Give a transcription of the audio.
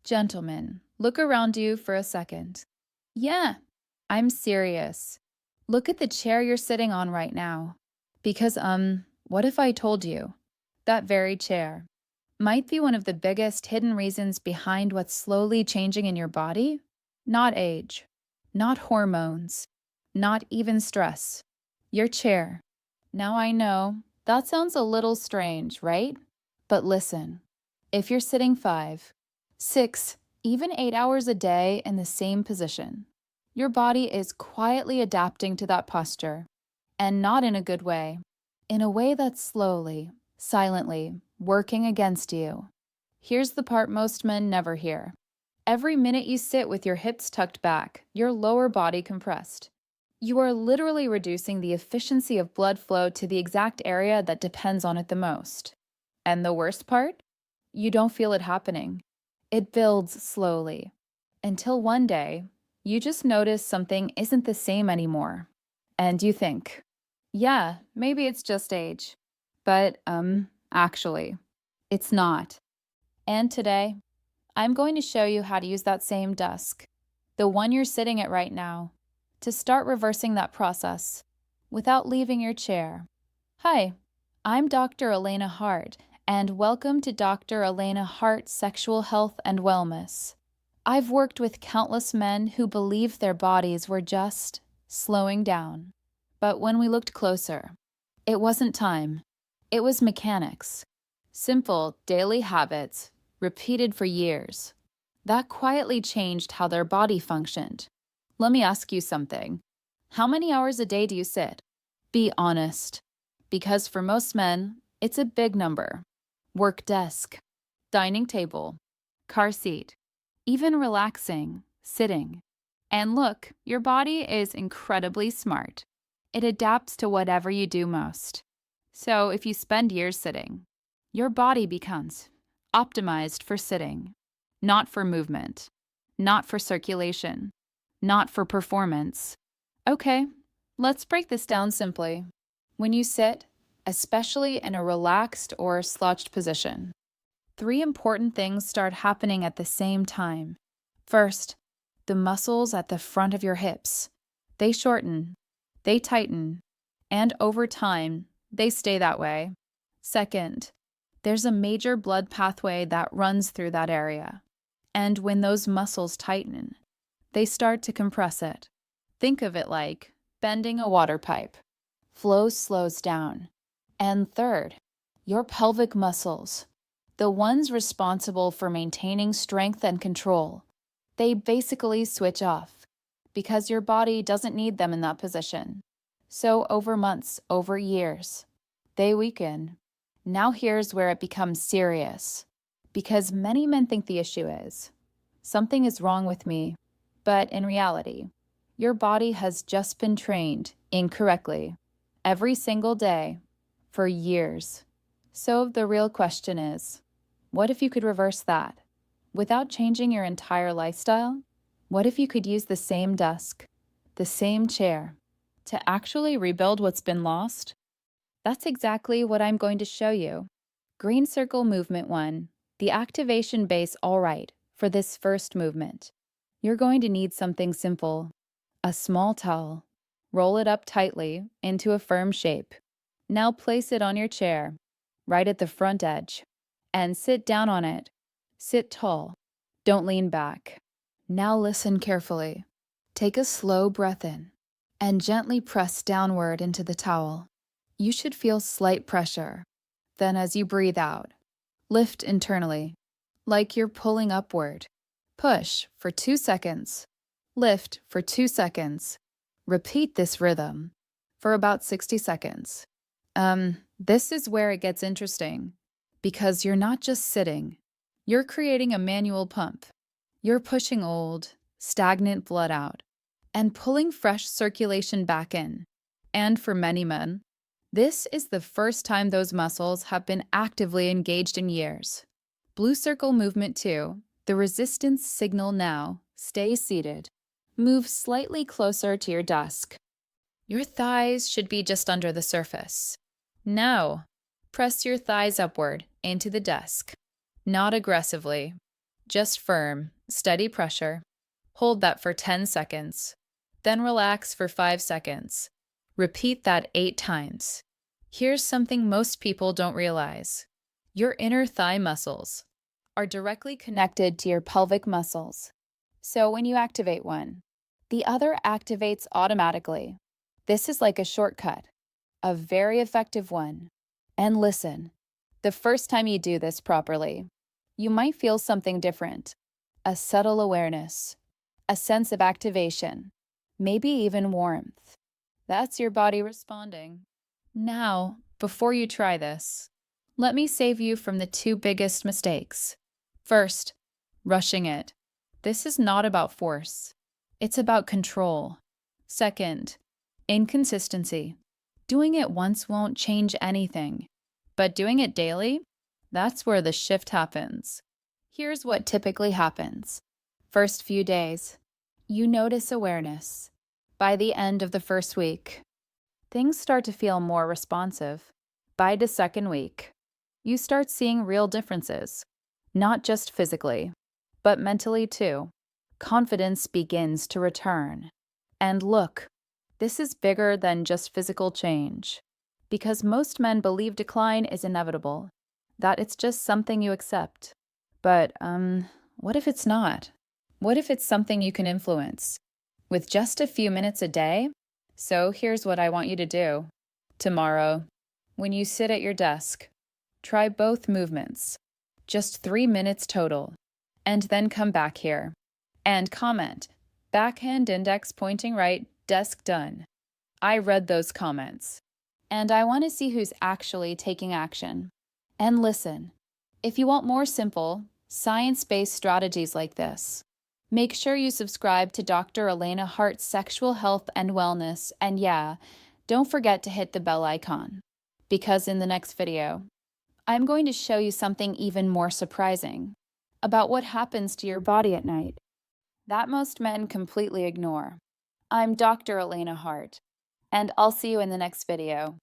Gentlemen, look around you for a second. Yeah, I'm serious. Look at the chair you're sitting on right now. Because, what if I told you? That very chair might be one of the biggest hidden reasons behind what's slowly changing in your body? Not age, not hormones, not even stress. Your chair. Now I know, that sounds a little strange, right? But listen, if you're sitting 5, 6, even 8 hours a day in the same position, your body is quietly adapting to that posture, and not in a good way, in a way that's slowly, silently working against you. Here's the part most men never hear. Every minute you sit with your hips tucked back, your lower body compressed, you are literally reducing the efficiency of blood flow to the exact area that depends on it the most. And the worst part? You don't feel it happening. It builds slowly, until one day, you just notice something isn't the same anymore. And you think, yeah, maybe it's just age. But, actually, it's not. And today, I'm going to show you how to use that same desk, the one you're sitting at right now, to start reversing that process without leaving your chair. Hi, I'm Dr. Elena Hart, and welcome to Dr. Elena Hart's Sexual Health and Wellness. I've worked with countless men who believed their bodies were just slowing down. But when we looked closer, it wasn't time. It was mechanics. Simple, daily habits, repeated for years. That quietly changed how their body functioned. Let me ask you something. How many hours a day do you sit? Be honest. Because for most men, it's a big number. Work desk, dining table, car seat, even relaxing, sitting. And look, your body is incredibly smart. It adapts to whatever you do most. So if you spend years sitting, your body becomes optimized for sitting, not for movement, not for circulation, not for performance. Okay, let's break this down simply. When you sit, especially in a relaxed or slouched position, 3 important things start happening at the same time. First, the muscles at the front of your hips. They shorten, they tighten, and over time, they stay that way. Second, there's a major blood pathway that runs through that area. And when those muscles tighten, they start to compress it. Think of it like bending a water pipe. Flow slows down. And third, your pelvic muscles, the ones responsible for maintaining strength and control, they basically switch off because your body doesn't need them in that position. So over months, over years, they weaken. Now here's where it becomes serious, because many men think the issue is, something is wrong with me, but in reality, your body has just been trained incorrectly every single day for years. So the real question is, what if you could reverse that? Without changing your entire lifestyle, what if you could use the same desk, the same chair, to actually rebuild what's been lost? That's exactly what I'm going to show you. Green Circle Movement 1, the activation base all right for this first movement. You're going to need something simple, a small towel. Roll it up tightly into a firm shape. Now place it on your chair, right at the front edge, and sit down on it. Sit tall. Don't lean back. Now listen carefully. Take a slow breath in and gently press downward into the towel. You should feel slight pressure. Then as you breathe out, lift internally, like you're pulling upward. Push for 2 seconds. Lift for 2 seconds. Repeat this rhythm for about 60 seconds. This is where it gets interesting, because you're not just sitting. You're creating a manual pump. You're pushing old, stagnant blood out and pulling fresh circulation back in. And for many men, this is the first time those muscles have been actively engaged in years. Blue Circle Movement 2, the resistance signal now. Stay seated. Move slightly closer to your desk. Your thighs should be just under the surface. Now, press your thighs upward into the desk. Not aggressively. Just firm, steady pressure. Hold that for 10 seconds. Then relax for 5 seconds. Repeat that 8 times. Here's something most people don't realize. Your inner thigh muscles are directly connected to your pelvic muscles. So when you activate one, the other activates automatically. This is like a shortcut, a very effective one. And listen, the first time you do this properly, you might feel something different, a subtle awareness, a sense of activation, maybe even warmth. That's your body responding. Now, before you try this, let me save you from the two biggest mistakes. First, rushing it. This is not about force. It's about control. Second, inconsistency. Doing it once won't change anything, but doing it daily, that's where the shift happens. Here's what typically happens. First few days, you notice awareness. By the end of the first week, things start to feel more responsive. By the second week, you start seeing real differences, not just physically, but mentally too. Confidence begins to return. And look, this is bigger than just physical change, because most men believe decline is inevitable, that it's just something you accept. But, what if it's not? What if it's something you can influence? With just a few minutes a day? So here's what I want you to do. Tomorrow, when you sit at your desk, try both movements, just 3 minutes total, and then come back here and comment, backhand index pointing right, desk done. I read those comments, and I want to see who's actually taking action. And listen, if you want more simple, science-based strategies like this, make sure you subscribe to Dr. Elena Hart's Sexual Health and Wellness, and yeah, don't forget to hit the bell icon, because in the next video, I'm going to show you something even more surprising about what happens to your body at night that most men completely ignore. I'm Dr. Elena Hart, and I'll see you in the next video.